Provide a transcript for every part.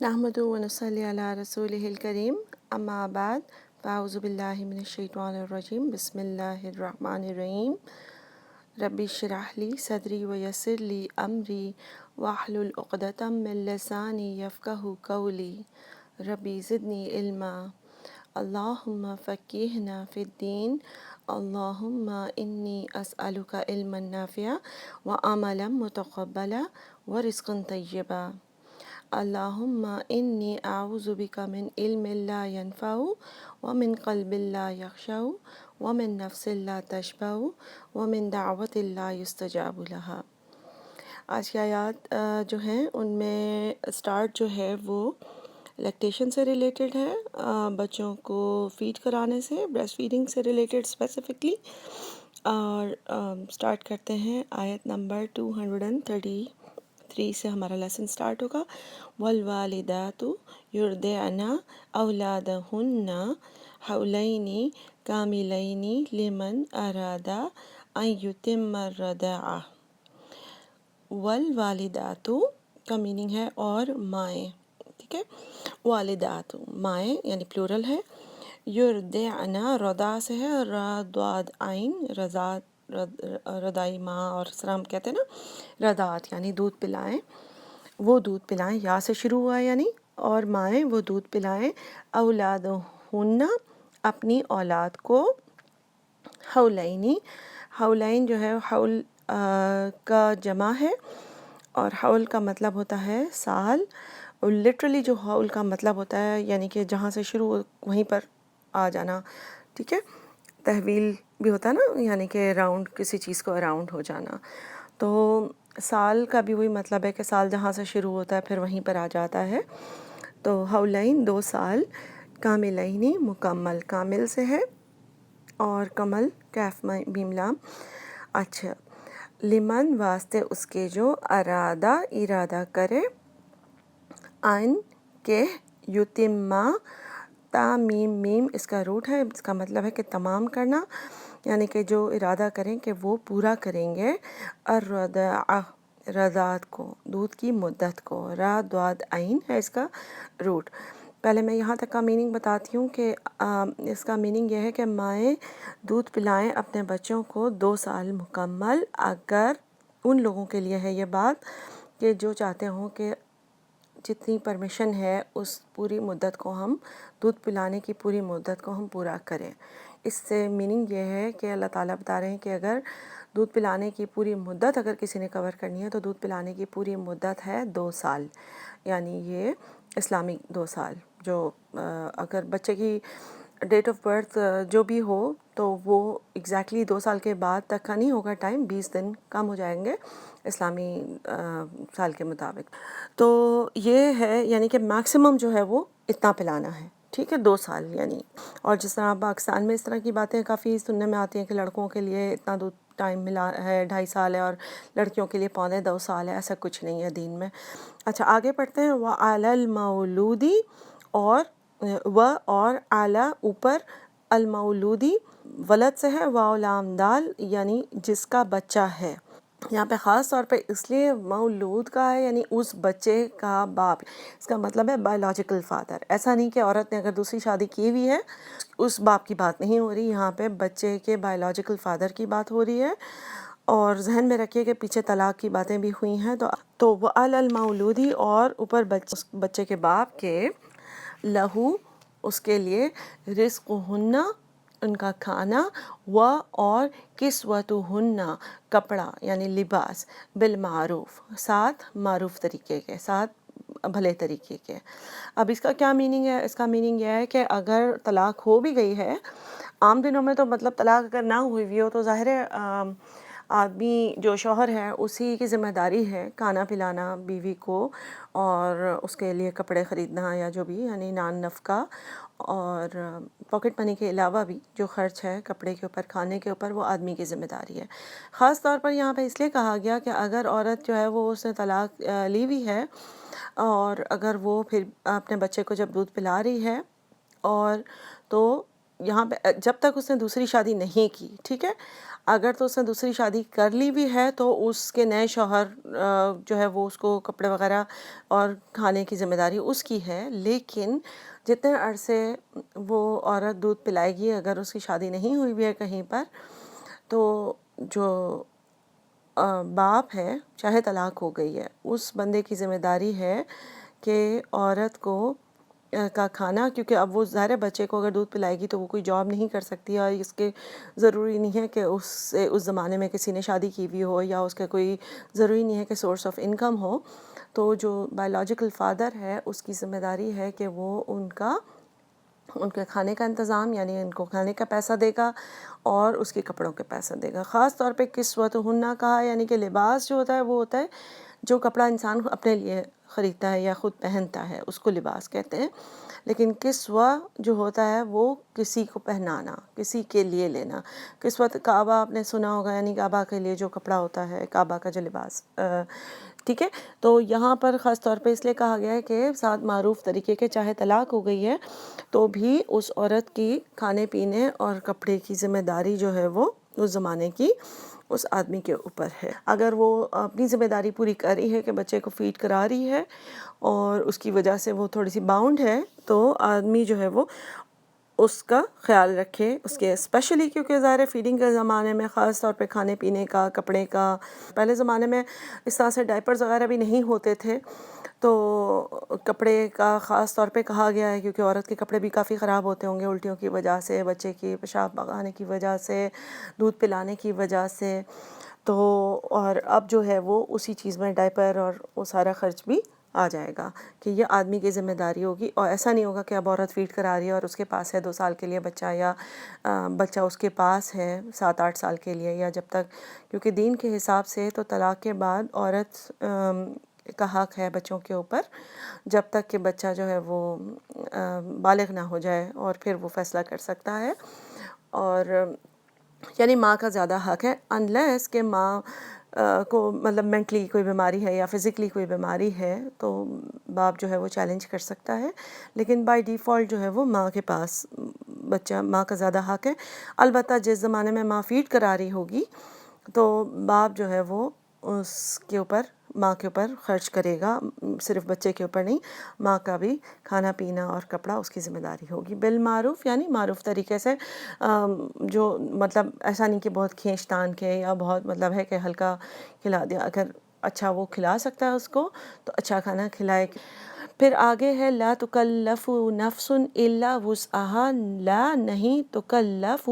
نحمدہ و نصلی علی رسولہ الکریم اما بعد فاعوذ باللہ من الشیطان الرجیم بسم اللہ الرحمن الرحیم ربی اشرح لی صدری ویسر لی امری واحلل عقدۃ من لسانی یفقہوا قولی ربی زدنی علما اللہم فقہنا فی الدین اللہم انی اسألک علما نافعا وعملا متقبلا ورزقا طیبا اللہم انی اعوذ بک من علم لا ینفع ومن قلب لا یخشع ومن نفس لا تشبع ومن دعوت لا یستجاب لها۔ آج کی آیات جو ہیں ان میں سٹارٹ جو ہے وہ لیکٹیشن سے ریلیٹڈ ہے، بچوں کو فیڈ کرانے سے، بریسٹ فیڈنگ سے ریلیٹڈ اسپیسیفکلی، اور سٹارٹ کرتے ہیں آیت نمبر 233 سے ہمارا لیسن سٹارٹ ہوگا۔ والوالدات یرضعن اولادہن حولین کاملین لمن اراد ان یتم الرضاعہ۔ والوالدات کا میننگ ہے اور مائیں، ٹھیک ہے، والدات مائیں یعنی پلورل ہے، یرضعن رضع سے ہے، را ضاد عین رضا، رضائی ماں، اور اس طرح ہم کہتے ہیں نا رضاعت یعنی دودھ پلائیں، وہ دودھ پلائیں، یا سے شروع ہوا ہے یعنی، اور مائیں وہ دودھ پلائیں اولادہن اپنی اولاد کو، حولینی، حولین جو ہے حول کا جمع ہے، اور حول کا مطلب ہوتا ہے سال، اور لٹرلی جو حول کا مطلب ہوتا ہے یعنی کہ جہاں سے شروع ہو وہیں پر آ جانا، ٹھیک ہے، تحویل بھی ہوتا ہے نا، یعنی کہ راؤنڈ کسی چیز کو اراؤنڈ ہو جانا، تو سال کا بھی وہی مطلب ہے کہ سال جہاں سے شروع ہوتا ہے پھر وہیں پر آ جاتا ہے، تو حولین 2 سال، کاملینی مکمل، کامل سے ہے، اور کمل کیف میم لام، اچھا، لمن واسطے اس کے جو ارادہ ارادہ کرے، ان کے، یتیمہ، تا میم میم اس کا روٹ ہے، اس کا مطلب ہے کہ تمام کرنا، یعنی کہ جو ارادہ کریں کہ وہ پورا کریں گے، الرضاعہ رضاعت کو، دودھ کی مدت کو، را ضاد عین ہے اس کا روٹ۔ پہلے میں یہاں تک کا میننگ بتاتی ہوں کہ اس کا میننگ یہ ہے کہ مائیں دودھ پلائیں اپنے بچوں کو 2 سال مکمل، اگر ان لوگوں کے لیے ہے یہ بات کہ جو چاہتے ہوں کہ جتنی پرمیشن ہے اس پوری مدت کو ہم، دودھ پلانے کی پوری مدت کو ہم پورا کریں۔ اس سے میننگ یہ ہے کہ اللہ تعالیٰ بتا رہے ہیں کہ اگر دودھ پلانے کی پوری مدت اگر کسی نے کور کرنی ہے تو دودھ پلانے کی پوری مدت ہے 2 سال، یعنی یہ اسلامی 2 سال، جو اگر بچے کی ڈیٹ آف برتھ جو بھی ہو تو وہ ایگزیکٹلی 2 سال کے بعد تک کا نہیں ہوگا ٹائم، 20 دن کم ہو جائیں گے اسلامی سال کے مطابق، تو یہ ہے یعنی کہ میکسیمم جو ہے وہ اتنا پلانا ہے، ٹھیک ہے، 2 سال یعنی۔ اور جس طرح پاکستان میں اس طرح کی باتیں کافی سننے میں آتی ہیں کہ لڑکوں کے لیے اتنا دودھ ٹائم ملا ہے 2.5 سال ہے، اور لڑکیوں کے لیے 1.25 سال ہے، ایسا کچھ نہیں ہے دین میں۔ اچھا آگے پڑھتے ہیں، وَعَلَى الْمَوْلُودِ، اور اعلیٰ اوپر، المولودی ولد سے ہے، واو لام دال یعنی جس کا بچہ ہے، یہاں پہ خاص طور پہ اس لیے مولود کا ہے یعنی اس بچے کا باپ، اس کا مطلب ہے بایولوجیکل فادر، ایسا نہیں کہ عورت نے اگر دوسری شادی کی ہوئی ہے اس باپ کی بات نہیں ہو رہی، یہاں پہ بچے کے بایولوجیکل فادر کی بات ہو رہی ہے، اور ذہن میں رکھیے کہ پیچھے طلاق کی باتیں بھی ہوئی ہیں، تو وہ المولودی اور اوپر بچے کے باپ کے، لہو اس کے لیے، رزق ہننا ان کا کھانا، اور کسوتہن کپڑا یعنی لباس، بالمعروف ساتھ معروف طریقے کے، ساتھ بھلے طریقے کے۔ اب اس کا کیا میننگ ہے؟ اس کا میننگ یہ ہے کہ اگر طلاق ہو بھی گئی ہے، عام دنوں میں تو مطلب طلاق اگر نہ ہوئی ہو تو ظاہر ہے آدمی جو شوہر ہے اسی کی ذمہ داری ہے کھانا پلانا بیوی کو، اور اس کے لیے کپڑے خریدنا یا جو بھی، یعنی نان نفقہ، اور پاکٹ منی کے علاوہ بھی جو خرچ ہے کپڑے کے اوپر، کھانے کے اوپر، وہ آدمی کی ذمہ داری ہے۔ خاص طور پر یہاں پہ اس لیے کہا گیا کہ اگر عورت جو ہے وہ اس نے طلاق لی ہوئی ہے، اور اگر وہ پھر اپنے بچے کو جب دودھ پلا رہی ہے، اور تو یہاں پہ جب تک اس نے دوسری شادی نہیں کی، ٹھیک ہے، اگر تو اس نے دوسری شادی کر لی بھی ہے تو اس کے نئے شوہر جو ہے وہ اس کو کپڑے وغیرہ اور کھانے کی ذمہ داری اس کی ہے، لیکن جتنے عرصے وہ عورت دودھ پلائے گی، اگر اس کی شادی نہیں ہوئی بھی ہے کہیں پر، تو جو باپ ہے، چاہے طلاق ہو گئی ہے، اس بندے کی ذمہ داری ہے کہ عورت کو کا کھانا، کیونکہ اب وہ ظاہر بچے کو اگر دودھ پلائے گی تو وہ کوئی جاب نہیں کر سکتی، اور اس کے ضروری نہیں ہے کہ اس سے اس زمانے میں کسی نے شادی کی ہوئی ہو، یا اس کا کوئی ضروری نہیں ہے کہ سورس آف انکم ہو. تو جو بایولوجیکل فادر ہے اس کی ذمہ داری ہے کہ وہ ان کے کھانے کا انتظام، یعنی ان کو کھانے کا پیسہ دے گا اور اس کے کپڑوں کے پیسہ دے گا. خاص طور پہ کسوتہن کہا، یعنی کہ لباس جو ہوتا ہے وہ ہوتا ہے جو کپڑا انسان اپنے لیے خریدتا ہے یا خود پہنتا ہے، اس کو لباس کہتے ہیں. لیکن کسوہ جو ہوتا ہے وہ کسی کو پہنانا، کسی کے لیے لینا. کسوت کعبہ آپ نے سنا ہوگا، یعنی کعبہ کے لیے جو کپڑا ہوتا ہے، کعبہ کا جو لباس، ٹھیک ہے. تو یہاں پر خاص طور پہ اس لیے کہا گیا ہے کہ ساتھ معروف طریقے کے، چاہے طلاق ہو گئی ہے تو بھی اس عورت کی کھانے پینے اور کپڑے کی ذمہ داری جو ہے وہ اس زمانے کی اس آدمی کے اوپر ہے. اگر وہ اپنی ذمہ داری پوری کر رہی ہے کہ بچے کو فیڈ کرا رہی ہے اور اس کی وجہ سے وہ تھوڑی سی باؤنڈ ہے، تو آدمی جو ہے وہ اس کا خیال رکھے، اس کے اسپیشلی، کیونکہ ظاہر فیڈنگ کے زمانے میں خاص طور پہ کھانے پینے کا، کپڑے کا، پہلے زمانے میں اس طرح سے ڈائپرز وغیرہ بھی نہیں ہوتے تھے، تو کپڑے کا خاص طور پہ کہا گیا ہے، کیونکہ عورت کے کپڑے بھی کافی خراب ہوتے ہوں گے الٹیوں کی وجہ سے، بچے کی پیشاب بگانے کی وجہ سے، دودھ پلانے کی وجہ سے. تو اور اب جو ہے وہ اسی چیز میں ڈائپر اور وہ سارا خرچ بھی آ جائے گا کہ یہ آدمی کی ذمہ داری ہوگی. اور ایسا نہیں ہوگا کہ اب عورت فیڈ کرا رہی ہے اور اس کے پاس ہے 2 سال کے لیے بچہ، یا بچہ اس کے پاس ہے 7-8 سال کے لیے، یا جب تک، کیونکہ دین کے حساب سے تو طلاق کے بعد عورت کا حق ہے بچوں کے اوپر، جب تک کہ بچہ جو ہے وہ بالغ نہ ہو جائے، اور پھر وہ فیصلہ کر سکتا ہے. اور یعنی ماں کا زیادہ حق ہے، انلیس کہ ماں کو مطلب مینٹلی کوئی بیماری ہے یا فزیکلی کوئی بیماری ہے تو باپ جو ہے وہ چیلنج کر سکتا ہے، لیکن بائی ڈیفالٹ جو ہے وہ ماں کے پاس بچہ، ماں کا زیادہ حق ہے. البتہ جس زمانے میں ماں فیڈ کرا رہی ہوگی تو باپ جو ہے وہ اس کے اوپر، ماں کے اوپر خرچ کرے گا، صرف بچے کے اوپر نہیں، ماں کا بھی کھانا پینا اور کپڑا اس کی ذمہ داری ہوگی. بالمعروف، یعنی معروف طریقے سے، جو مطلب ایسا نہیں کہ بہت کھینچ تان کے، یا بہت مطلب ہے کہ ہلکا کھلا دیا، اگر اچھا وہ کھلا سکتا ہے اس کو تو اچھا کھانا کھلائے. پھر آگے ہے لا تکلف نفس الا وسعها، لا نہیں، تکلف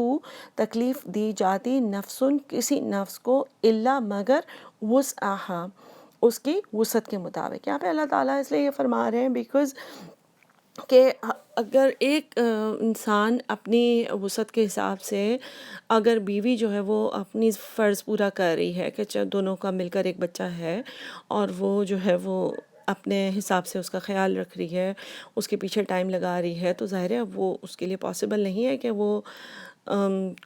تکلیف دی جاتی، نفس کسی نفس کو، الا مگر، وسعها اس کی وسعت کے مطابق. یہاں پہ اللہ تعالیٰ اس لیے یہ فرما رہے ہیں بیکاز کہ اگر ایک انسان اپنی وسعت کے حساب سے، اگر بیوی جو ہے وہ اپنی فرض پورا کر رہی ہے کہ دونوں کا مل کر ایک بچہ ہے، اور وہ جو ہے وہ اپنے حساب سے اس کا خیال رکھ رہی ہے، اس کے پیچھے ٹائم لگا رہی ہے، تو ظاہر ہے وہ اس کے لیے پاسبل نہیں ہے کہ وہ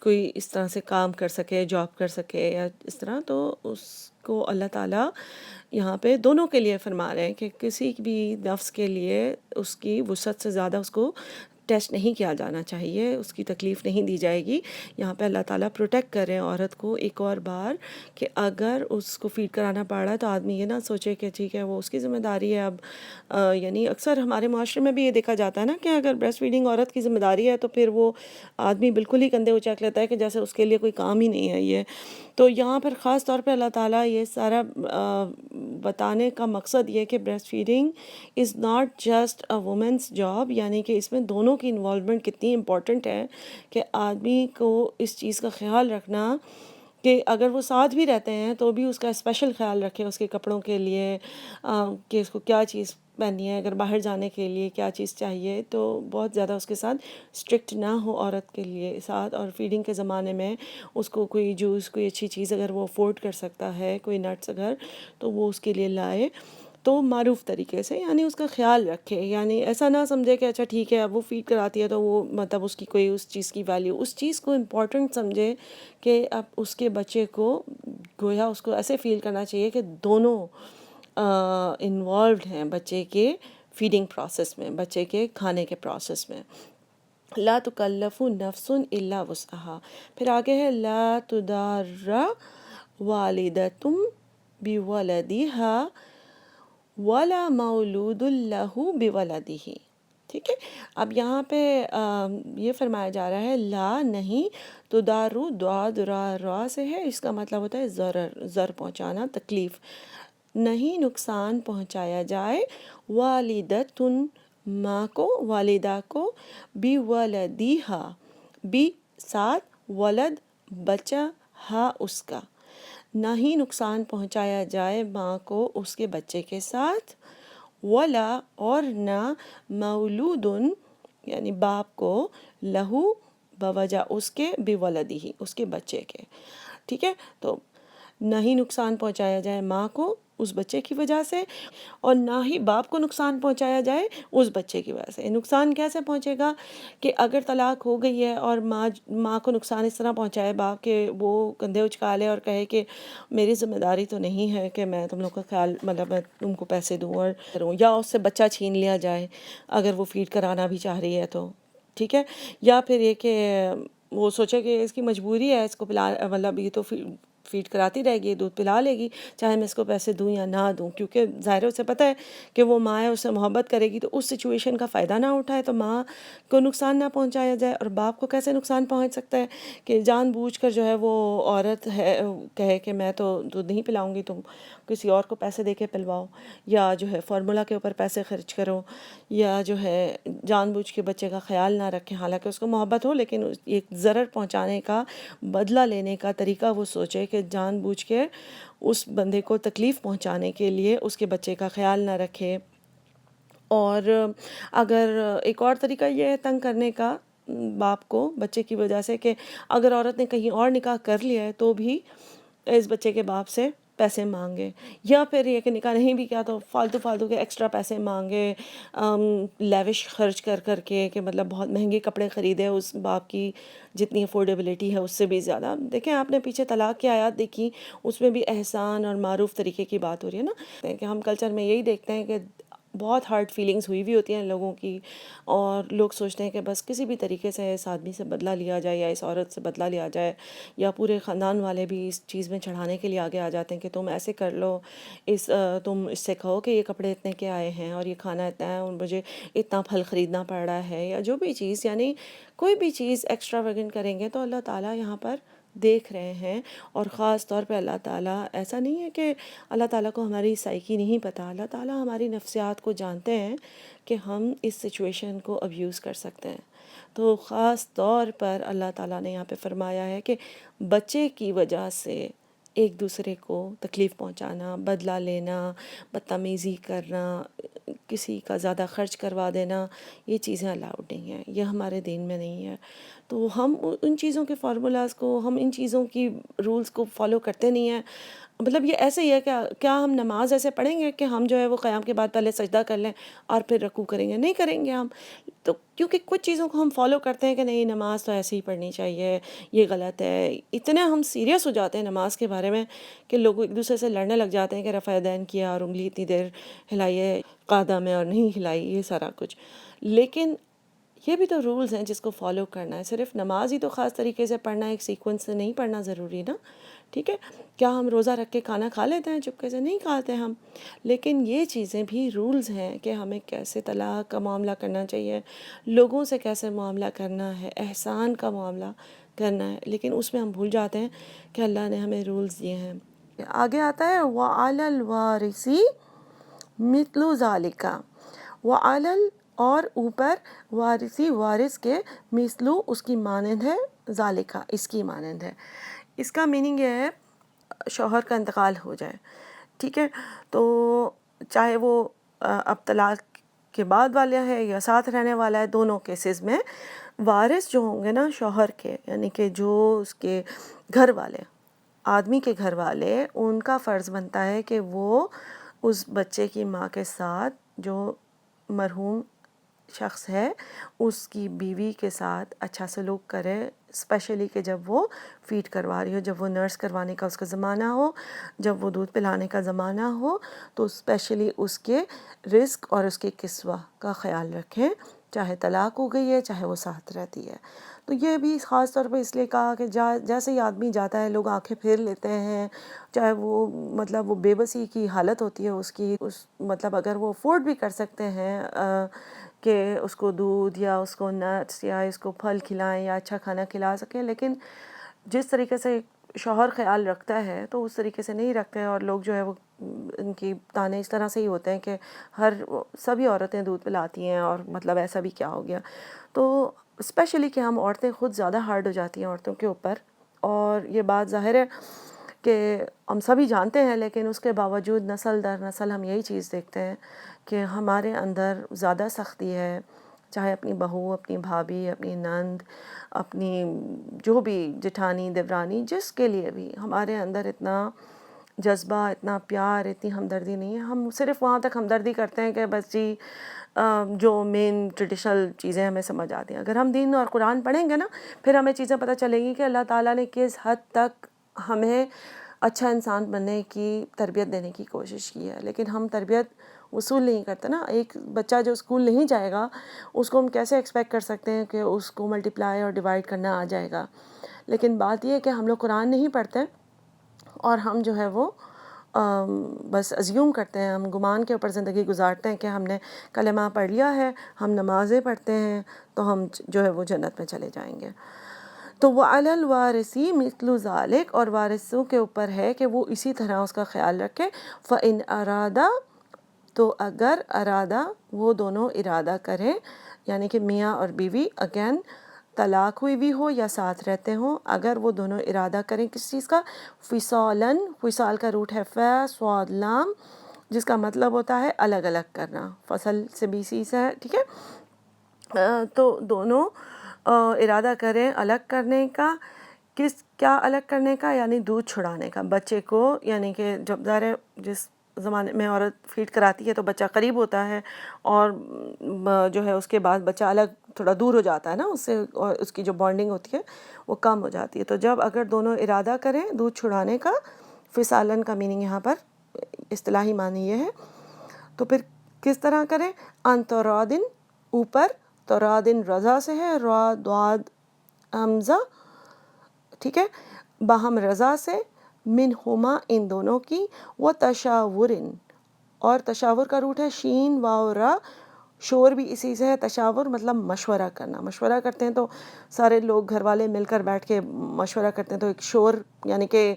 کوئی اس طرح سے کام کر سکے، جاب کر سکے یا اس طرح. تو اس کو اللہ تعالیٰ یہاں پہ دونوں کے لیے فرما رہے ہیں کہ کسی بھی نفس کے لیے اس کی وسعت سے زیادہ اس کو ٹیسٹ نہیں کیا جانا چاہیے، اس کی تکلیف نہیں دی جائے گی. یہاں پہ اللہ تعالیٰ پروٹیکٹ کر رہے ہیں عورت کو ایک اور بار، کہ اگر اس کو فیڈ کرانا پڑ رہا ہے تو آدمی یہ نہ سوچے کہ ٹھیک ہے وہ اس کی ذمہ داری ہے. اب یعنی اکثر ہمارے معاشرے میں بھی یہ دیکھا جاتا ہے نا کہ اگر بریسٹ فیڈنگ عورت کی ذمہ داری ہے تو پھر وہ آدمی بالکل ہی کندھے اچک لیتا ہے کہ جیسے اس کے لیے کوئی کام ہی نہیں ہے یہ. تو یہاں پر خاص طور پہ اللہ تعالیٰ یہ سارا بتانے کا مقصد یہ کہ breast feeding is not just a women's job, یعنی کہ اس میں دونوں کی انوالومنٹ کتنی امپورٹنٹ ہے، کہ آدمی کو اس چیز کا خیال رکھنا کہ اگر وہ ساتھ بھی رہتے ہیں تو بھی اس کا اسپیشل خیال رکھے اس کے کپڑوں کے لیے، کہ اس کو کیا چیز پہننی ہے، اگر باہر جانے کے لیے کیا چیز چاہیے، تو بہت زیادہ اس کے ساتھ اسٹرکٹ نہ ہو عورت کے لیے ساتھ. اور فیڈنگ کے زمانے میں اس کو کوئی جوس، کوئی اچھی چیز اگر وہ افورڈ کر سکتا ہے، کوئی نٹس اگر، تو وہ اس کے لیے لائے، تو معروف طریقے سے، یعنی اس کا خیال رکھے. یعنی ایسا نہ سمجھے کہ اچھا ٹھیک ہے اب وہ فیڈ کراتی ہے تو وہ مطلب اس کی کوئی اس چیز کی ویلیو، اس چیز کو امپورٹنٹ سمجھے کہ اب اس کے بچے کو گویا اس کو ایسے فیل کرنا چاہیے کہ دونوں انوالوڈ ہیں بچے کے فیڈنگ پروسیس میں، بچے کے کھانے کے پروسیس میں. لا تکلف نفس الا وسعها، پھر آگے ہے لا تدار والدۃ بولدها ولا مولود له بولدہ، ٹھیک ہے۔ اب یہاں پہ یہ فرمایا جا رہا ہے لا نہیں، تو دارو دعاد را را سے ہے، اس کا مطلب ہوتا ہے ضر پہنچانا، تکلیف، نہیں نقصان پہنچایا جائے والدتن ماں کو، والدہ کو، بی ولدیہا بی ساتھ، ولد بچہ، ہا اس کا، نہ ہی نقصان پہنچایا جائے ماں کو اس کے بچے کے ساتھ، ولا اور نہ، مولود یعنی باپ کو، لہو بوجہ اس کے، بولدی ہی اس کے بچے کے، ٹھیک ہے۔ تو نہ ہی نقصان پہنچایا جائے ماں کو اس بچے کی وجہ سے، اور نہ ہی باپ کو نقصان پہنچایا جائے اس بچے کی وجہ سے۔ نقصان کیسے پہنچے گا کہ اگر طلاق ہو گئی ہے اور ماں کو نقصان اس طرح پہنچائے باپ کہ وہ کندھے اچکالے اور کہے کہ میری ذمہ داری تو نہیں ہے کہ میں تم لوگ کا خیال، مطلب میں تم کو پیسے دوں اور کروں، یا اس سے بچہ چھین لیا جائے اگر وہ فیڈ کرانا بھی چاہ رہی ہے تو، ٹھیک ہے۔ یا پھر یہ کہ وہ سوچے کہ اس کی مجبوری ہے، اس کو پلا، مطلب یہ تو فیڈ کراتی رہے گی، دودھ پلا لے گی چاہے میں اس کو پیسے دوں یا نہ دوں، کیونکہ ظاہر ہے اسے پتہ ہے کہ وہ ماں ہے، اس سے محبت کرے گی، تو اس سچویشن کا فائدہ نہ اٹھائے، تو ماں کو نقصان نہ پہنچایا جائے۔ اور باپ کو کیسے نقصان پہنچ سکتا ہے کہ جان بوجھ کر جو ہے وہ عورت ہے کہے کہ میں تو دودھ نہیں پلاؤں گی، تم کسی اور کو پیسے دے کے پلواؤ، یا جو ہے فارمولا کے اوپر پیسے خرچ کرو، یا جو ہے جان بوجھ کے بچے کا خیال نہ رکھیں، حالانکہ اس کو محبت ہو لیکن ایک ضرر پہنچانے کا، بدلہ لینے کا طریقہ وہ سوچے کہ جان بوجھ کے اس بندے کو تکلیف پہنچانے کے لیے اس کے بچے کا خیال نہ رکھے۔ اور اگر ایک اور طریقہ یہ ہے تنگ کرنے کا باپ کو بچے کی وجہ سے، کہ اگر عورت نے کہیں اور نکاح کر لیا ہے تو بھی اس بچے کے باپ سے پیسے مانگے، یا پھر یہ کہ نکاح نہیں بھی کیا تو فالتو کے ایکسٹرا پیسے مانگے، لیوش خرچ کر کر کے، کہ مطلب بہت مہنگے کپڑے خریدے اس باپ کی جتنی افورڈیبلٹی ہے اس سے بھی زیادہ۔ دیکھیں آپ نے پیچھے طلاق کی آیات دیکھی، اس میں بھی احسان اور معروف طریقے کی بات ہو رہی ہے نا، کہ ہم کلچر میں یہی دیکھتے ہیں کہ بہت ہارڈ فیلنگز ہوئی بھی ہوتی ہیں لوگوں کی، اور لوگ سوچتے ہیں کہ بس کسی بھی طریقے سے اس آدمی سے بدلہ لیا جائے یا اس عورت سے بدلہ لیا جائے، یا پورے خاندان والے بھی اس چیز میں چڑھانے کے لیے آگے آ جاتے ہیں کہ تم ایسے کر لو، تم اس سے کہو کہ یہ کپڑے اتنے کے آئے ہیں اور یہ کھانا اتنا ہے اور مجھے اتنا پھل خریدنا پڑ رہا ہے، یا جو بھی چیز، یعنی کوئی بھی چیز ایکسٹرا ویگنٹ کریں گے تو اللہ تعالیٰ یہاں پر دیکھ رہے ہیں۔ اور خاص طور پہ اللہ تعالیٰ، ایسا نہیں ہے کہ اللہ تعالیٰ کو ہماری سائیکی نہیں پتہ، اللہ تعالیٰ ہماری نفسیات کو جانتے ہیں کہ ہم اس سچویشن کو ابیوز کر سکتے ہیں۔ تو خاص طور پر اللہ تعالیٰ نے یہاں پہ فرمایا ہے کہ بچے کی وجہ سے ایک دوسرے کو تکلیف پہنچانا، بدلہ لینا، بدتمیزی کرنا، کسی کا زیادہ خرچ کروا دینا، یہ چیزیں الاؤڈ نہیں ہیں، یہ ہمارے دین میں نہیں ہے۔ تو ہم ان چیزوں کے فارمولاز کو، ہم ان چیزوں کی رولز کو فالو کرتے نہیں ہیں۔ مطلب یہ ایسے ہی ہے کہ کیا ہم نماز ایسے پڑھیں گے کہ ہم جو ہے وہ قیام کے بعد پہلے سجدہ کر لیں اور پھر رکوع کریں گے؟ نہیں کریں گے ہم، تو کیونکہ کچھ چیزوں کو ہم فالو کرتے ہیں کہ نہیں نماز تو ایسے ہی پڑھنی چاہیے، یہ غلط ہے، اتنے ہم سیریس ہو جاتے ہیں نماز کے بارے میں کہ لوگ ایک دوسرے سے لڑنے لگ جاتے ہیں کہ رفع یدین کیا اور انگلی اتنی دیر ہلائی ہے قاعدہ میں اور نہیں ہلائی، یہ سارا کچھ۔ لیکن یہ بھی تو رولز ہیں جس کو فالو کرنا ہے، صرف نماز ہی تو خاص طریقے سے پڑھنا ہے، ایک سیکوینس سے نہیں پڑھنا ضروری نا، ٹھیک ہے۔ کیا ہم روزہ رکھ کے کھانا کھا لیتے ہیں چپکے سے؟ نہیں کھاتے ہم، لیکن یہ چیزیں بھی رولز ہیں کہ ہمیں کیسے طلاق کا معاملہ کرنا چاہیے، لوگوں سے کیسے معاملہ کرنا ہے، احسان کا معاملہ کرنا ہے، لیکن اس میں ہم بھول جاتے ہیں کہ اللہ نے ہمیں رولز دیے ہیں۔ آگے آتا ہے وَعَلَى الْوَارِثِ مِثْلُ ذَلِكَ، وَعَلَى اور اوپر، وارثی وارث کے، مثلو اس کی مانند ہے، ذالکا اس کی مانند ہے۔ اس کا میننگ یہ ہے شوہر کا انتقال ہو جائے، ٹھیک ہے، تو چاہے وہ اب طلاق کے بعد والا ہے یا ساتھ رہنے والا ہے، دونوں کیسز میں وارث جو ہوں گے نا شوہر کے، یعنی کہ جو اس کے گھر والے، آدمی کے گھر والے، ان کا فرض بنتا ہے کہ وہ اس بچے کی ماں کے ساتھ، جو مرحوم شخص ہے اس کی بیوی کے ساتھ اچھا سلوک کرے، اسپیشلی کہ جب وہ فیڈ کروا رہی ہو، جب وہ نرس کروانے کا اس کا زمانہ ہو، جب وہ دودھ پلانے کا زمانہ ہو، تو اسپیشلی اس کے رزق اور اس کے کسوہ کا خیال رکھیں، چاہے طلاق ہو گئی ہے چاہے وہ ساتھ رہتی ہے. تو یہ بھی خاص طور پہ اس لیے کہا کہ جیسے ہی آدمی جاتا ہے لوگ آنکھیں پھیر لیتے ہیں، چاہے وہ مطلب وہ بے بسی کی حالت ہوتی ہے اس مطلب اگر وہ افورڈ بھی کر سکتے ہیں کہ اس کو دودھ یا اس کو نٹس یا اس کو پھل کھلائیں یا اچھا کھانا کھلا سکیں، لیکن جس طریقے سے شوہر خیال رکھتا ہے تو اس طریقے سے نہیں رکھتے، اور لوگ جو ہے وہ ان کی تانے اس طرح سے ہی ہوتے ہیں کہ سبھی عورتیں دودھ پلاتی ہیں اور مطلب ایسا بھی کیا ہو گیا. تو اسپیشلی کہ ہم عورتیں خود زیادہ ہارڈ ہو جاتی ہیں عورتوں کے اوپر، اور یہ بات ظاہر ہے کہ ہم سبھی جانتے ہیں، لیکن اس کے باوجود نسل در نسل ہم یہی چیز دیکھتے ہیں کہ ہمارے اندر زیادہ سختی ہے، چاہے اپنی بہو، اپنی بھابھی، اپنی نند، اپنی جو بھی جٹھانی دیورانی، جس کے لیے بھی ہمارے اندر اتنا جذبہ، اتنا پیار، اتنی ہمدردی نہیں ہے. ہم صرف وہاں تک ہمدردی کرتے ہیں کہ بس جی جو مین ٹریڈیشنل چیزیں ہمیں سمجھ آتی ہیں. اگر ہم دین اور قرآن پڑھیں گے نا، پھر ہمیں چیزیں پتہ چلیں گی کہ اللہ تعالیٰ نے کس حد تک ہمیں اچھا انسان بننے کی تربیت دینے کی کوشش کی ہے. لیکن ہم تربیت وصول نہیں کرتے نا. ایک بچہ جو اسکول نہیں جائے گا اس کو ہم کیسے ایکسپیکٹ کر سکتے ہیں کہ اس کو ملٹیپلائی اور ڈیوائڈ کرنا آ جائے گا. لیکن بات یہ ہے کہ ہم لوگ قرآن نہیں پڑھتے اور ہم جو ہے وہ بس ازیوم کرتے ہیں، ہم گمان کے اوپر زندگی گزارتے ہیں کہ ہم نے کلمہ پڑھ لیا ہے، ہم نمازیں پڑھتے ہیں تو ہم جو ہے وہ جنت میں چلے جائیں گے. تو وَعَلَى الْوَارِثِ مِثْلُ ذَلِكَ، اور وارثوں کے اوپر ہے کہ وہ اسی طرح اس کا خیال رکھے. فَإِنْ أَرَادَا، تو اگر ارادہ وہ دونوں ارادہ کریں، یعنی کہ میاں اور بیوی، اگین طلاق ہوئی بھی ہو یا ساتھ رہتے ہوں، اگر وہ دونوں ارادہ کریں کس چیز کا، فصالاً، فصال کا روٹ ہے فا صاد لام، جس کا مطلب ہوتا ہے الگ الگ کرنا، فصل سے بیسی سے ہے، ٹھیک ہے. تو دونوں ارادہ کریں الگ کرنے کا. کیا الگ کرنے کا؟ یعنی دودھ چھڑانے کا بچے کو. یعنی کہ جب ظاہر ہے جس زمانے میں عورت فیڈ کراتی ہے تو بچہ قریب ہوتا ہے، اور جو ہے اس کے بعد بچہ الگ تھوڑا دور ہو جاتا ہے نا اس سے، اور اس کی جو بانڈنگ ہوتی ہے وہ کم ہو جاتی ہے. تو جب اگر دونوں ارادہ کریں دودھ چھڑانے کا، فصالن کا میننگ یہاں پر اصطلاحی معنی یہ ہے، تو پھر کس طرح کریں؟ ان ترادن، اوپر ترادن رضا سے ہے، را ضاد حمزہ، ٹھیک ہے، باہم رضا سے، منہما ان دونوں کی، و تشاورن، اور تشاور کا روٹ ہے شین واو را، شور بھی اسی سے ہے. تشاور مطلب مشورہ کرنا. مشورہ کرتے ہیں تو سارے لوگ گھر والے مل کر بیٹھ کے مشورہ کرتے ہیں، تو ایک شور یعنی کہ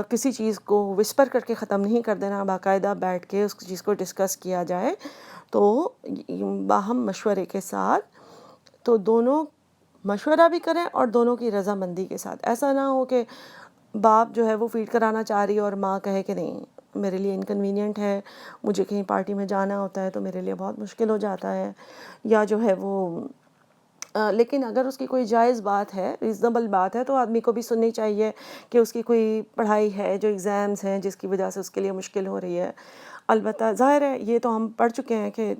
کسی چیز کو وسپر کر کے ختم نہیں کر دینا، باقاعدہ بیٹھ کے اس چیز کو ڈسکس کیا جائے، تو باہم مشورے کے ساتھ. تو دونوں مشورہ بھی کریں اور دونوں کی رضامندی کے ساتھ. ایسا نہ ہو کہ باپ جو ہے وہ فیڈ کرانا چاہ رہی ہے اور ماں کہے کہ نہیں میرے لیے انکنوینئنٹ ہے، مجھے کہیں پارٹی میں جانا ہوتا ہے تو میرے لیے بہت مشکل ہو جاتا ہے، یا جو ہے وہ لیکن اگر اس کی کوئی جائز بات ہے، ریزنیبل بات ہے، تو آدمی کو بھی سننی چاہیے کہ اس کی کوئی پڑھائی ہے، جو ایگزامز ہیں جس کی وجہ سے اس کے لیے مشکل ہو رہی ہے. البتہ ظاہر ہے یہ تو ہم پڑھ چکے ہیں کہ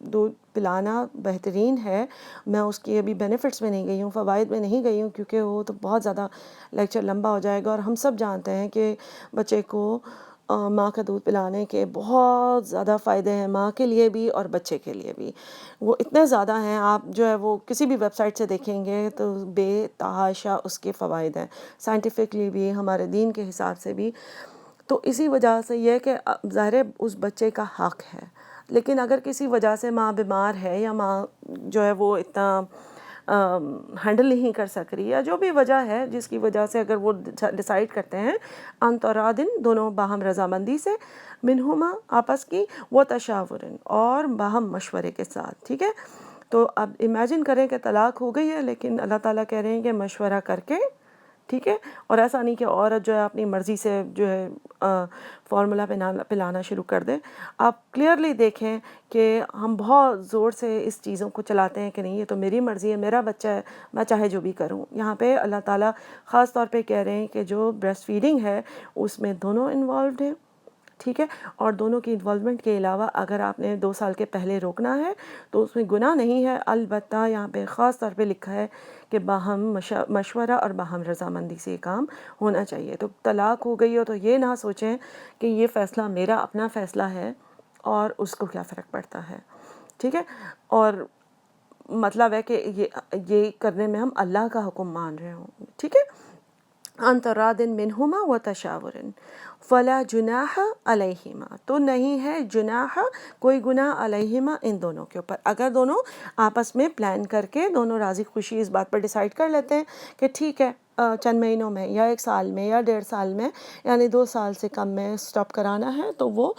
دودھ پلانا بہترین ہے. میں اس کی ابھی بینیفٹس میں نہیں گئی ہوں، فوائد میں نہیں گئی ہوں، کیونکہ وہ تو بہت زیادہ لیکچر لمبا ہو جائے گا. اور ہم سب جانتے ہیں کہ بچے کو ماں کا دودھ پلانے کے بہت زیادہ فائدے ہیں، ماں کے لیے بھی اور بچے کے لیے بھی. وہ اتنے زیادہ ہیں، آپ جو ہے وہ کسی بھی ویب سائٹ سے دیکھیں گے تو بے تحاشا اس کے فوائد ہیں، سائنٹیفکلی بھی، ہمارے دین کے حساب سے بھی. تو اسی وجہ سے یہ کہ ظاہر اس بچے کا حق ہے. لیکن اگر کسی وجہ سے ماں بیمار ہے یا ماں جو ہے وہ اتنا ہینڈل نہیں کر سک رہی، یا جو بھی وجہ ہے جس کی وجہ سے اگر وہ ڈیسائیڈ کرتے ہیں ان ترادن، دونوں باہم رضامندی سے، منہما آپس کی، و تشاورن، اور باہم مشورے کے ساتھ، ٹھیک ہے. تو اب امیجن کریں کہ طلاق ہو گئی ہے، لیکن اللہ تعالیٰ کہہ رہے ہیں کہ مشورہ کر کے، ٹھیک ہے. اور ایسا نہیں کہ عورت جو ہے اپنی مرضی سے جو ہے فارمولا پلانا شروع کر دے. آپ کلیئرلی دیکھیں کہ ہم بہت زور سے اس چیزوں کو چلاتے ہیں کہ نہیں یہ تو میری مرضی ہے، میرا بچہ ہے، میں چاہے جو بھی کروں. یہاں پہ اللہ تعالیٰ خاص طور پہ کہہ رہے ہیں کہ جو بریسٹ فیڈنگ ہے اس میں دونوں انوالوڈ ہیں، ٹھیک ہے. اور دونوں کی انوالومنٹ کے علاوہ اگر آپ نے 2 سال کے پہلے روکنا ہے تو اس میں گناہ نہیں ہے. البتہ یہاں پہ خاص طور پہ لکھا ہے کہ باہم مشورہ اور باہم رضامندی سے یہ کام ہونا چاہیے. تو طلاق ہو گئی ہو تو یہ نہ سوچیں کہ یہ فیصلہ میرا اپنا فیصلہ ہے اور اس کو کیا فرق پڑتا ہے، ٹھیک ہے. اور مطلب ہے کہ یہ کرنے میں ہم اللہ کا حکم مان رہے ہوں، ٹھیک ہے. عن تراض منہما وتشاور فلا جناح علیہما، تو نہیں ہے جناح کوئی گناہ علیہما ان دونوں کے اوپر، اگر دونوں آپس میں پلان کر کے دونوں راضی خوشی اس بات پر ڈیسائیڈ کر لیتے ہیں کہ ٹھیک ہے چند مہینوں میں یا 1 سال میں یا 1.5 سال میں یعنی 2 سال سے کم میں اسٹاپ کرانا ہے تو وہ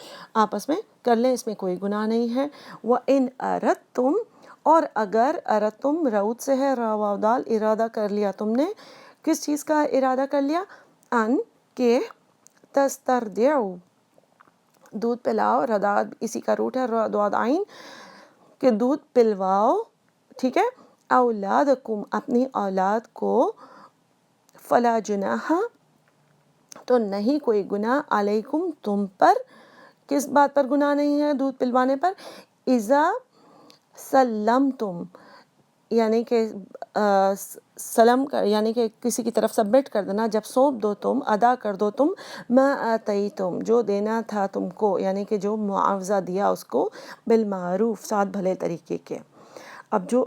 آپس میں کر لیں، اس میں کوئی گناہ نہیں ہے. وَإِنْ أَرَدْتُمْ، اور اگر اردتم رعود سے ہے را واو دال، ارادہ کر لیا تم نے، کس چیز کا ارادہ کر لیا؟ ان کہ تسترضعوا دودھ پلاؤ، رداد اسی کا روٹ ہے رداد عین، کہ دودھ پلواؤ، ٹھیک ہے، اولادکم اپنی اولاد کو، فلا جناح تو نہیں کوئی گناہ، علیکم تم پر، کس بات پر گناہ نہیں ہے دودھ پلوانے پر؟ اذا سلمتم یعنی کہ سلم یعنی کہ کسی کی طرف سبمٹ کر دینا، جب سونپ دو تم، ادا کر دو تم، ما آتیتم جو دینا تھا تم کو، یعنی کہ جو معاوضہ دیا اس کو، بالمعروف ساتھ بھلے طریقے کے. اب جو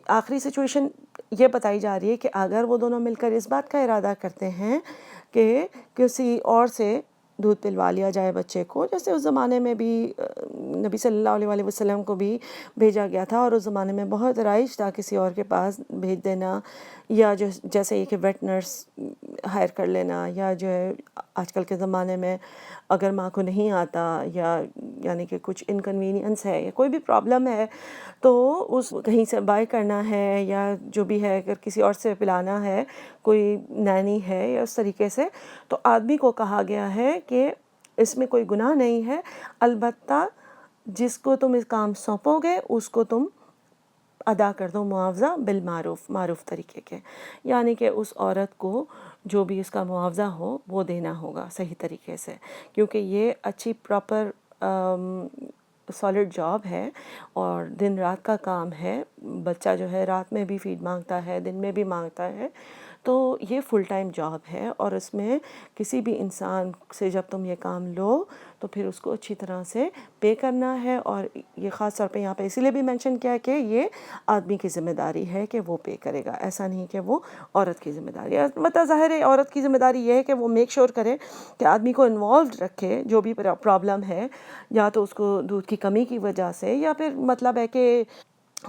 آخری سچویشن یہ بتائی جا رہی ہے کہ اگر وہ دونوں مل کر اس بات کا ارادہ کرتے ہیں کہ کسی اور سے دودھ پلوا لیا جائے بچے کو، جیسے اس زمانے میں بھی نبی صلی اللہ علیہ وسلم کو بھی بھیجا گیا تھا، اور اس زمانے میں بہت رائج تھا کسی اور کے پاس بھیج دینا، یا جیسے یہ کہ ویٹ نرس ہائر کر لینا، یا جو ہے آج کل کے زمانے میں اگر ماں کو نہیں آتا یا یعنی کہ کچھ انکنوینئنس ہے یا کوئی بھی پرابلم ہے تو اس کہیں سے بائی کرنا ہے یا جو بھی ہے، اگر کسی اور سے پلانا ہے، کوئی نانی ہے یا اس طریقے سے، تو آدمی کو کہا گیا ہے کہ اس میں کوئی گناہ نہیں ہے، البتہ جس کو تم اس کام سونپو گے اس کو تم ادا کر دو معاوضہ بالمعروف، معروف طریقے کے، یعنی کہ اس عورت کو جو بھی اس کا معاوضہ ہو وہ دینا ہوگا صحیح طریقے سے، کیونکہ یہ اچھی پراپر سالڈ جاب ہے اور دن رات کا کام ہے. بچہ جو ہے رات میں بھی فیڈ مانگتا ہے، دن میں بھی مانگتا ہے، تو یہ فل ٹائم جاب ہے، اور اس میں کسی بھی انسان سے جب تم یہ کام لو تو پھر اس کو اچھی طرح سے پے کرنا ہے. اور یہ خاص طور پہ یہاں پہ اسی لیے بھی مینشن کیا ہے کہ یہ آدمی کی ذمہ داری ہے کہ وہ پے کرے گا، ایسا نہیں کہ وہ عورت کی ذمہ داری ہے. مطلب ظاہر ہے عورت کی ذمہ داری یہ ہے کہ وہ میک شور کرے کہ آدمی کو انوالوڈ رکھے، جو بھی پرابلم ہے، یا تو اس کو دودھ کی کمی کی وجہ سے، یا پھر مطلب ہے کہ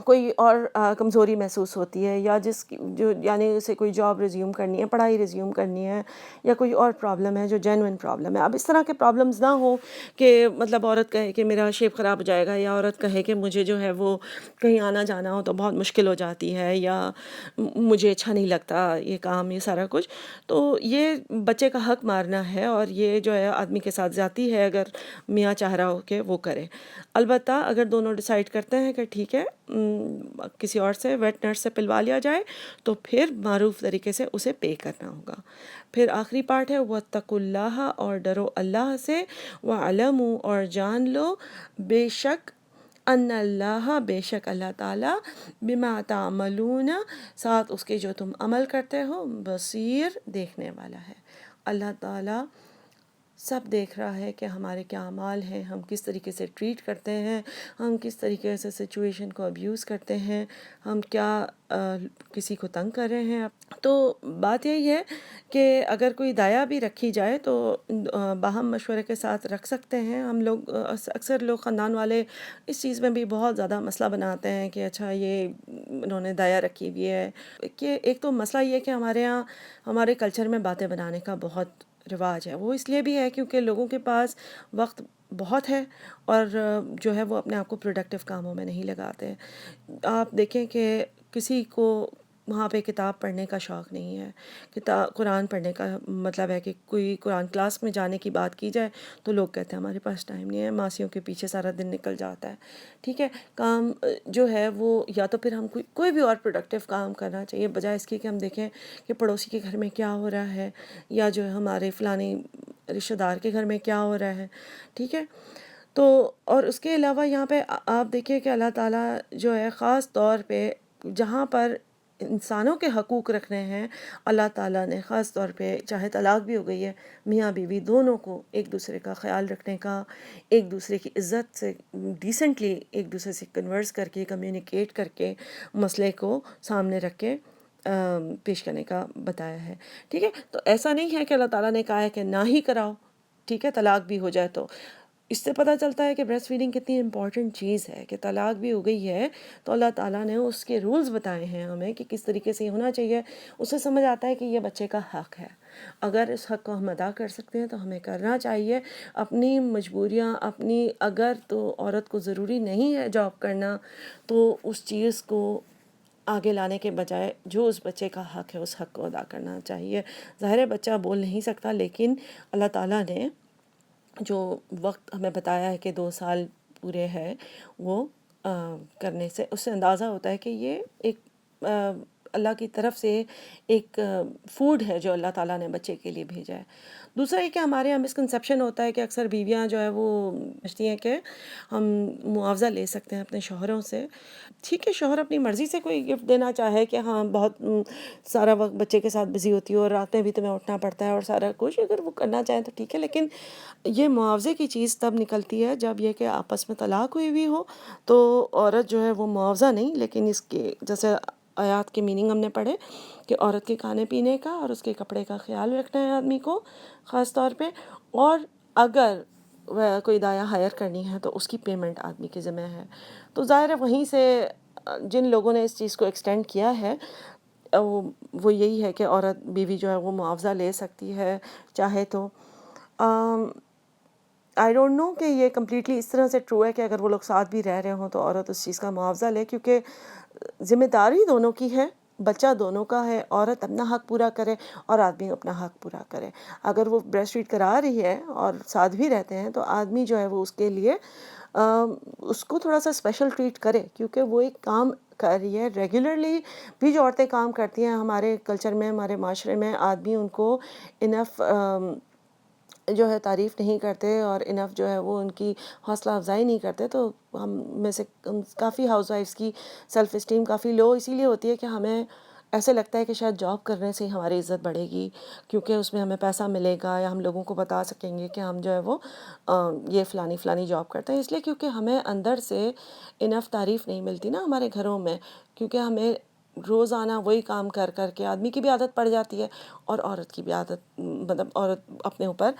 کوئی اور کمزوری محسوس ہوتی ہے، یا جو یعنی اسے کوئی جاب ریزیوم کرنی ہے، پڑھائی ریزیوم کرنی ہے، یا کوئی اور پرابلم ہے جو جینوئن پرابلم ہے. اب اس طرح کے پرابلمز نہ ہوں کہ مطلب عورت کہے کہ میرا شیپ خراب ہو جائے گا، یا عورت کہے کہ مجھے جو ہے وہ کہیں آنا جانا ہو تو بہت مشکل ہو جاتی ہے، یا مجھے اچھا نہیں لگتا یہ کام، یہ سارا کچھ. تو یہ بچے کا حق مارنا ہے، اور یہ جو ہے آدمی کے ساتھ زیادتی ہے اگر میاں چاہ رہا ہو کہ وہ کرے. البتہ اگر دونوں ڈیسائیڈ کرتے ہیں کہ ٹھیک ہے کسی اور سے ویٹ نرس سے پلوا لیا جائے تو پھر معروف طریقے سے اسے پے کرنا ہوگا. پھر آخری پارٹ ہے وَاتَّقُوا اللَّهَ، اور ڈرو اللہ سے، وَاعْلَمُوا اور جان لو، بے شک ان اللہ بے شک اللہ تعالیٰ، بما تعملون ساتھ اس کے جو تم عمل کرتے ہو، بصیر دیکھنے والا ہے. اللہ تعالیٰ سب دیکھ رہا ہے کہ ہمارے کیا اعمال ہیں، ہم کس طریقے سے ٹریٹ کرتے ہیں، ہم کس طریقے سے سچویشن کو ابیوز کرتے ہیں، ہم کیا کسی کو تنگ کر رہے ہیں. تو بات یہی ہے کہ اگر کوئی دایا بھی رکھی جائے تو باہم مشورے کے ساتھ رکھ سکتے ہیں. ہم لوگ اکثر لوگ خاندان والے اس چیز میں بھی بہت زیادہ مسئلہ بناتے ہیں کہ اچھا یہ انہوں نے دایا رکھی ہوئی ہے. کہ ایک تو مسئلہ یہ ہے کہ ہمارے ہاں ہمارے کلچر میں باتیں بنانے کا بہت رواج ہے. وہ اس لیے بھی ہے کیونکہ لوگوں کے پاس وقت بہت ہے اور جو ہے وہ اپنے آپ کو پروڈکٹیو کاموں میں نہیں لگاتے. آپ دیکھیں کہ کسی کو وہاں پہ کتاب پڑھنے کا شوق نہیں ہے، قرآن پڑھنے کا مطلب ہے کہ کوئی قرآن کلاس میں جانے کی بات کی جائے تو لوگ کہتے ہیں ہمارے پاس ٹائم نہیں ہے، ماسیوں کے پیچھے سارا دن نکل جاتا ہے. ٹھیک ہے، کام جو ہے وہ یا تو پھر ہم کوئی بھی اور پروڈکٹیو کام کرنا چاہیے، بجائے اس کی کہ ہم دیکھیں کہ پڑوسی کے گھر میں کیا ہو رہا ہے، یا جو ہے ہمارے فلانی رشتہ دار کے گھر میں کیا ہو رہا ہے. ٹھیک ہے، تو اور اس کے علاوہ یہاں پہ آپ دیکھیں کہ اللہ تعالیٰ جو ہے خاص طور پہ جہاں پر انسانوں کے حقوق رکھنے ہیں اللہ تعالیٰ نے خاص طور پہ، چاہے طلاق بھی ہو گئی ہے، میاں بیوی دونوں کو ایک دوسرے کا خیال رکھنے کا، ایک دوسرے کی عزت سے ڈیسنٹلی ایک دوسرے سے کنورس کر کے کمیونیکیٹ کر کے مسئلے کو سامنے رکھ کے پیش کرنے کا بتایا ہے. ٹھیک ہے، تو ایسا نہیں ہے کہ اللہ تعالیٰ نے کہا ہے کہ نہ ہی کراؤ، ٹھیک ہے، طلاق بھی ہو جائے تو. اس سے پتہ چلتا ہے کہ بریسٹ فیڈنگ کتنی امپورٹنٹ چیز ہے، کہ طلاق بھی ہو گئی ہے تو اللہ تعالیٰ نے اس کے رولز بتائے ہیں ہمیں کہ کس طریقے سے یہ ہونا چاہیے. اس سے سمجھ آتا ہے کہ یہ بچے کا حق ہے. اگر اس حق کو ہم ادا کر سکتے ہیں تو ہمیں کرنا چاہیے. اپنی مجبوریاں اگر تو عورت کو ضروری نہیں ہے جاب کرنا تو اس چیز کو آگے لانے کے بجائے جو اس بچے کا حق ہے اس حق کو ادا کرنا چاہیے. ظاہر ہے بچہ بول نہیں سکتا، لیکن اللہ تعالیٰ نے جو وقت ہمیں بتایا ہے کہ 2 سال پورے ہے، وہ کرنے سے اس سے اندازہ ہوتا ہے کہ یہ ایک اللہ کی طرف سے ایک فوڈ ہے جو اللہ تعالیٰ نے بچے کے لیے بھیجا ہے. دوسرا یہ کہ ہمارے یہاں مسکنسیپشن ہوتا ہے کہ اکثر بیویاں جو ہے وہ سمجھتی ہیں کہ ہم معاوضہ لے سکتے ہیں اپنے شوہروں سے. ٹھیک ہے، شوہر اپنی مرضی سے کوئی گفٹ دینا چاہے کہ ہاں بہت سارا وقت بچے کے ساتھ بزی ہوتی ہو اور رات میں بھی تمہیں اٹھنا پڑتا ہے اور سارا کچھ، اگر وہ کرنا چاہیں تو ٹھیک ہے. لیکن یہ معاوضے کی چیز تب نکلتی ہے جب یہ کہ آپس میں طلاق ہوئی ہوئی ہو تو عورت جو ہے وہ معاوضہ نہیں، لیکن اس کے جیسے آیات کے میننگ ہم نے پڑھے کہ عورت کے کھانے پینے کا اور اس کے کپڑے کا خیال رکھنا ہے آدمی کو خاص طور پہ، اور اگر کوئی دایا ہائر کرنی ہے تو اس کی پیمنٹ آدمی کے ذمہ ہے. تو ظاہر ہے وہیں سے جن لوگوں نے اس چیز کو ایکسٹینڈ کیا ہے وہ یہی ہے کہ عورت بیوی جو ہے وہ معاوضہ لے سکتی ہے چاہے تو. آئی ڈونٹ نو کہ یہ کمپلیٹلی اس طرح سے ٹرو ہے کہ اگر وہ لوگ ساتھ بھی رہ رہے ہوں تو عورت اس چیز کا معاوضہ لے، کیونکہ ذمہ داری دونوں کی ہے، بچہ دونوں کا ہے. عورت اپنا حق پورا کرے اور آدمی اپنا حق پورا کرے. اگر وہ بریسٹ فیڈ کرا رہی ہے اور ساتھ بھی رہتے ہیں تو آدمی جو ہے وہ اس کے لیے اس کو تھوڑا سا اسپیشل ٹریٹ کرے، کیونکہ وہ ایک کام کر رہی ہے. ریگولرلی بھی جو عورتیں کام کرتی ہیں ہمارے کلچر میں، ہمارے معاشرے میں، آدمی ان کو انف جو ہے تعریف نہیں کرتے اور انف جو ہے وہ ان کی حوصلہ افزائی نہیں کرتے. تو ہم میں سے کافی ہاؤس وائفس کی سیلف اسٹیم کافی لو اسی لیے ہوتی ہے کہ ہمیں ایسے لگتا ہے کہ شاید جاب کرنے سے ہی ہماری عزت بڑھے گی، کیونکہ اس میں ہمیں پیسہ ملے گا یا ہم لوگوں کو بتا سکیں گے کہ ہم جو ہے وہ یہ فلانی جاب کرتے ہیں. اس لیے کیونکہ ہمیں اندر سے انف تعریف نہیں ملتی نا ہمارے گھروں میں، کیونکہ ہمیں روزانہ وہی کام کر کر کے آدمی کی بھی عادت پڑ جاتی ہے اور عورت کی بھی عادت، مطلب عورت اپنے اوپر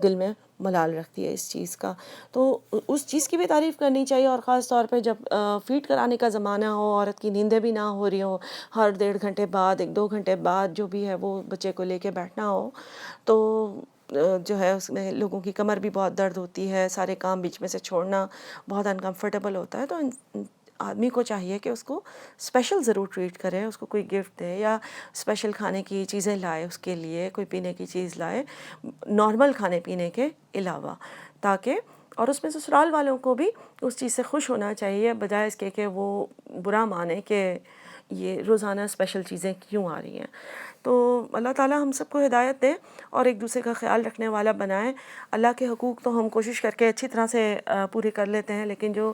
دل میں ملال رکھتی ہے اس چیز کا. تو اس چیز کی بھی تعریف کرنی چاہیے. اور خاص طور پہ جب فیڈ کرانے کا زمانہ ہو، عورت کی نیندیں بھی نہ ہو رہی ہوں، ہر 1.5 گھنٹے بعد 1-2 گھنٹے بعد جو بھی ہے وہ بچے کو لے کے بیٹھنا ہو، تو جو ہے اس میں لوگوں کی کمر بھی بہت درد ہوتی ہے، سارے کام بیچ میں سے چھوڑنا بہت انکمفرٹیبل ہوتا ہے. تو آدمی کو چاہیے کہ اس کو اسپیشل ضرور ٹریٹ کرے، اس کو کوئی گفٹ دے یا اسپیشل کھانے کی چیزیں لائے، اس کے لیے کوئی پینے کی چیز لائے نارمل کھانے پینے کے علاوہ، تاکہ اور اس میں سسرال والوں کو بھی اس چیز سے خوش ہونا چاہیے، بجائے اس کے کہ وہ برا مانے کہ یہ روزانہ اسپیشل چیزیں کیوں آ رہی ہیں. تو اللہ تعالیٰ ہم سب کو ہدایت دے اور ایک دوسرے کا خیال رکھنے والا بنائے. اللہ کے حقوق تو ہم کوشش کر کے اچھی طرح سے پورے کر لیتے ہیں، لیکن جو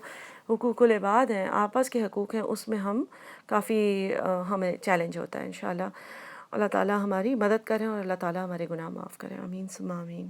حقوق العباد ہیں، آپس کے حقوق ہیں، اس میں ہم کافی ہمیں چیلنج ہوتا ہے. انشاءاللہ اللہ تعالیٰ ہماری مدد کریں اور اللہ تعالیٰ ہمارے گناہ معاف کریں. آمین ثم آمین.